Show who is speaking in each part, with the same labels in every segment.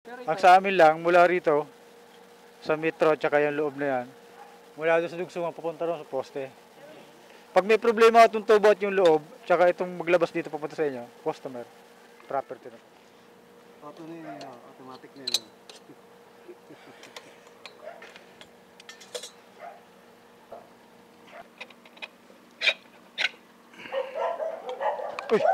Speaker 1: Ang sa amin lang, mula rito, sa metro, tsaka yung loob na yan, mula doon sa dugsungan, papunta doon sa poste. Pag may problema itong tubo at yung loob, tsaka itong maglabas dito papunta sa inyo, customer, property na.
Speaker 2: Auto na yun, automatic na yun.
Speaker 1: Uy!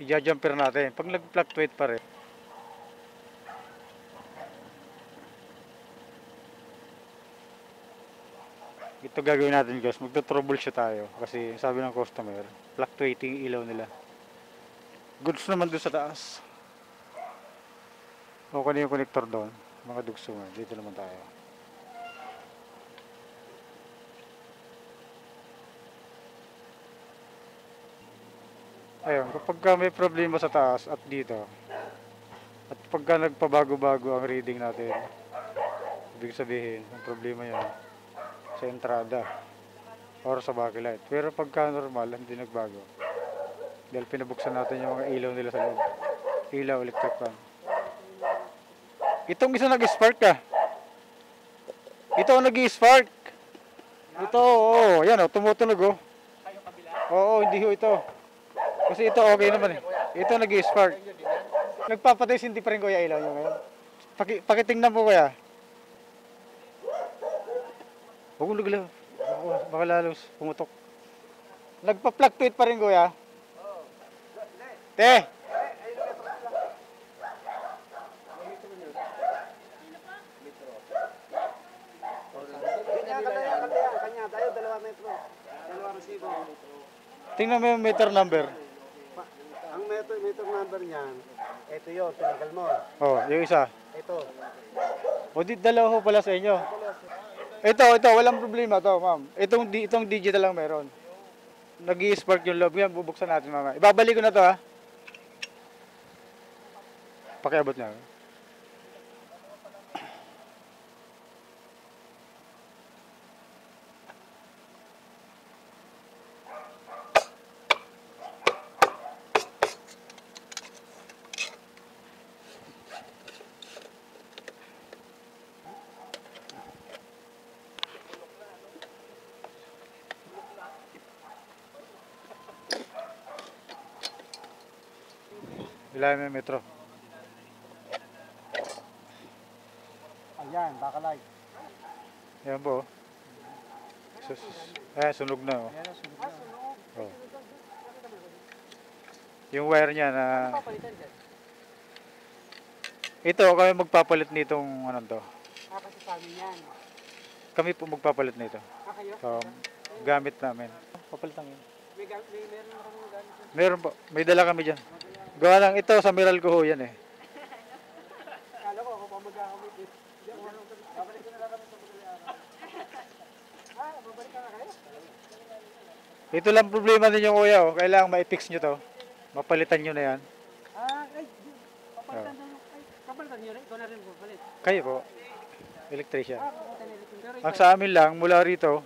Speaker 1: I-jumper natin. Pag nag-fluctuate pa rin. Ito gagawin natin guys. Magto-troubleshoot tayo. Kasi sabi ng customer, fluctuating ilaw nila. Goods naman doon sa taas. O kung yung connector doon. Mga dugsungan. Dito naman tayo. Ayun, kapag may problema sa taas at dito, at pagka nagpabago-bago ang reading natin, ibig sabihin, ang problema yan sa entrada or sa backlight. Pero pagka normal, hindi nagbago. Dahil pinabuksan natin yung mga ilaw nila sa loob. Ilaw, electric fan. Itong isa nag-spark ka. Ito ang nag-spark. Ito, oo, yan o, tumutunog o. Oo, hindi ho ito. Kasi ito okay naman eh. Ito nag-spark. Nagpapatay hindi pa rin kuya ilaw nyo ngayon. Pakitingnan po kuya. Huwag mo naglaw. Baka lalos pumutok. Nagpa-fluctuate pa rin kuya. Te!
Speaker 2: Kanya, tayo 2 metro. 2 resibo.
Speaker 1: Tingnan mo yung meter number.
Speaker 2: Ang meter number niyan, ito yun, tinanggal mo.
Speaker 1: Oh, yung isa.
Speaker 2: Ito.
Speaker 1: O di dalawa ho pala sa inyo. Ito, walang problema to, ma'am. Itong digital lang meron. Nag-i-spark yung loob. Yan, bubuksan natin mamaya. Ibabalik ko na to ha. Pakiabot niya. Ilan yung metro?
Speaker 2: Ayan, backlight.
Speaker 1: Yan po. Sunog na oh. Oh. Yung wire niya na... Ito, kami magpapalit nitong ano to.
Speaker 2: Kasi sa amin yan.
Speaker 1: Kami po magpapalit nito.
Speaker 2: Kayo?
Speaker 1: So, gamit namin. Papalitan yun.
Speaker 2: Meron na kami gamit.
Speaker 1: Meron po. May dala kami dyan. Gawa lang ito sa Meralco ho yan eh.
Speaker 2: Kala ko ako pa magagamit eh. Babalik ko na lang kami sa Bulacan. Babalik ka na kayo?
Speaker 1: Ito lang problema ninyo kuya oh. Kailangan ma-fix nyo to. Mapalitan nyo na yan.
Speaker 2: Papalitan nyo rin? Ikaw na rin papalit?
Speaker 1: Kayo po. Electrician. Ang sa amin lang, mula rito,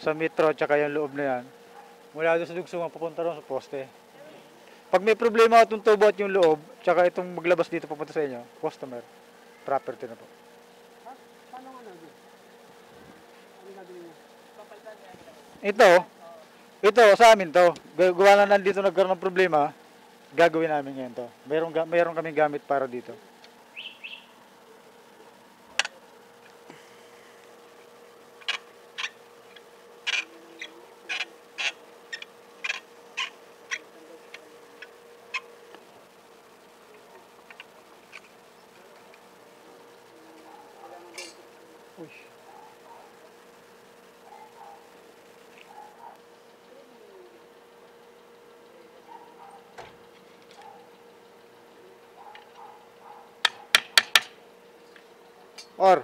Speaker 1: sa metro, tsaka yung loob na yan, mula doon sa dugsungan, papunta doon sa poste. Pag may problema itong tubo at yung loob, tsaka itong maglabas dito papunta sa inyo, customer, property na po.
Speaker 2: Paano nga nagin? Ano gagawin mo?
Speaker 1: Ito, sa amin to. Gawa na nandito nagkaroon ng problema, gagawin namin ngayon to. Meron kaming gamit para dito. Uy. Or